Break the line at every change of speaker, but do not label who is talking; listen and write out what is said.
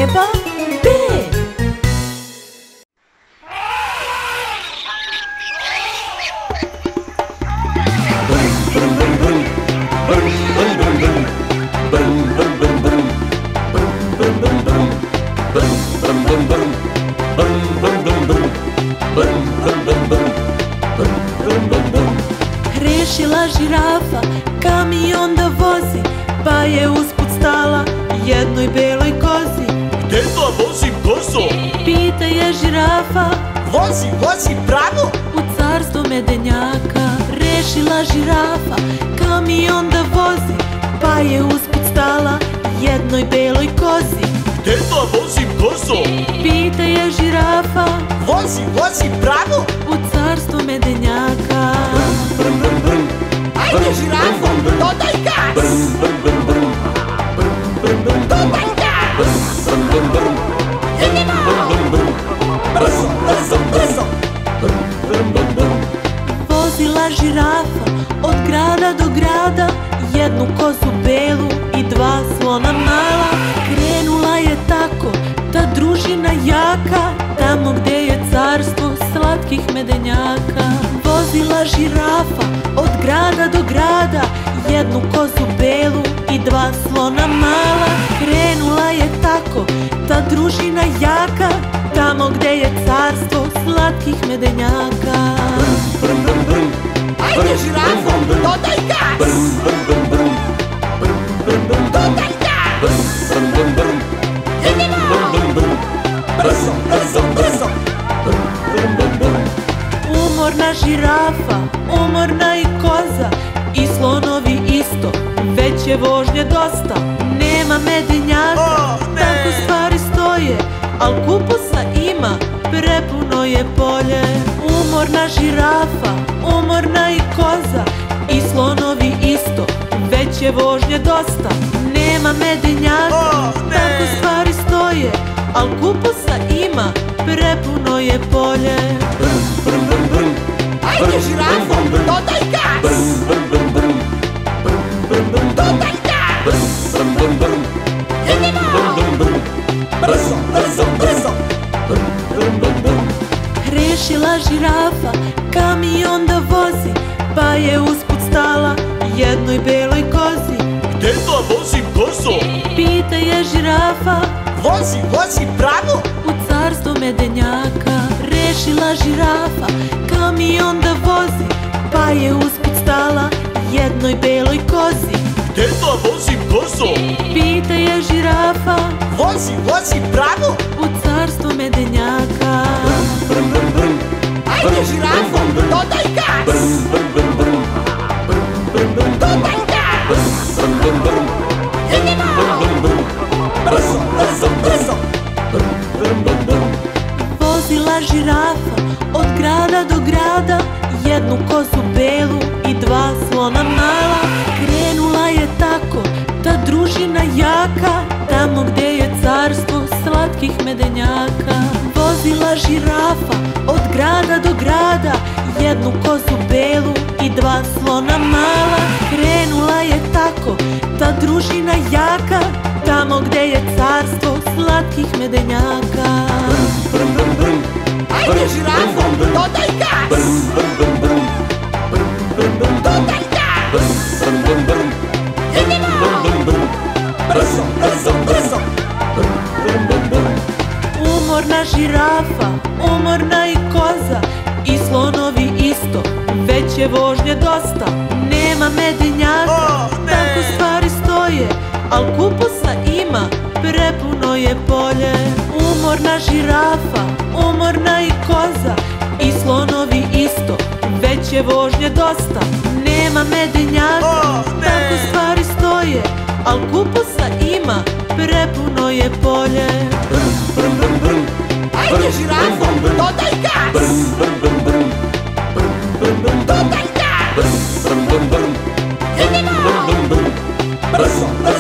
treba B.
Rešila žirafa kamion da vozi, pa je usput stala jednoj beloj kozi.
Gde da vozim kozo?
Pita je žirafa,
Vozi, vozi pravo.
u carstvo medenjaka. Rešila žirafa kamion da vozi, pa je usput stala jednoj beloj kozi.
Gde da vozim kozo?
Pita je žirafa,
Vozi, vozi pravo.
u carstvo medenjaka.
Ajde žirafo, dodaj gas. Dodaj gas. Idemo. Brzo, brzo, brzo.
Vozila žirafa od grada do grada, jednu kozu belu i dva slona mala. Krenula je tako ta družina jaka, tamo gde je carstvo slatkih medenjaka. Vozila žirafa od grada do grada, jednu kozu belu i dva slona mala. Krenula je tako ta družina jaka, tamo gde je carstvo slatkih medenjaka.
Ajde žirafo, dodaj gas. Dodaj gas. Idemo. Brzo, brzo, brzo.
Umorna žirafa, umorna i koza, i slonovi isto, već je vožnje dosta. Nema medenjaka, tako stvari stoje, al kupusa ima, prepuno je polje. Umorna žirafa, umorna i koza, i slonovi isto, već je vožnje dosta. Nema medenjaka, tako stvari stoje, al kupusa ima, prepuno je polje.
Ajde žirafo, dodaj gas. Dodaj gas. Idemo. Brzo, brzo, brzo.
Rešila žirafa kamion da vozi, pa je usput stala jednoj beloj kozi.
Gde da vozim kozo?
Pita je žirafa,
Vozi, vozi pravo.
u carstvo medenjaka. Rešila žirafa kamion da vozi, pa je usput stala jednoj beloj kozi.
Gde da vozim kozo?
Pita je žirafa,
Vozi, vozi pravo.
u carstvo medenjaka.
Ajde žirafo, dodaj gas. Dodaj gas. Idemo. Brzo, brzo, brzo.
Vozila žirafa od grada do grada, jednu kozu belu i dva slona mala. Krenula je tako ta družina jaka, tamo gde je carstvo slatkih medenjaka. Vozila žirafa od grada do grada, jednu kozu belu i dva slona mala. Krenula je tako ta družina jaka, tamo gde je carstvo slatkih medenjaka.
Ajde žirafo, dodaj gas. Dodaj gas. Idemo. Brzo, brzo, brzo.
Umorna žirafa, umorna i koza, i slonovi isto, već je vožnje dosta. Nema medenjaka, tako stvari stoje, al kupusa ima, prepuno je polje. Umorna žirafa, umorna i koza, i slonovi isto, već je vožnje dosta. Nema medenjaka, tako stvari stoje, al kupusa ima, prepuno je polje.
Ajde žirafo, dodaj gas. Dodaj gas. Idemo. Brzo, brzo.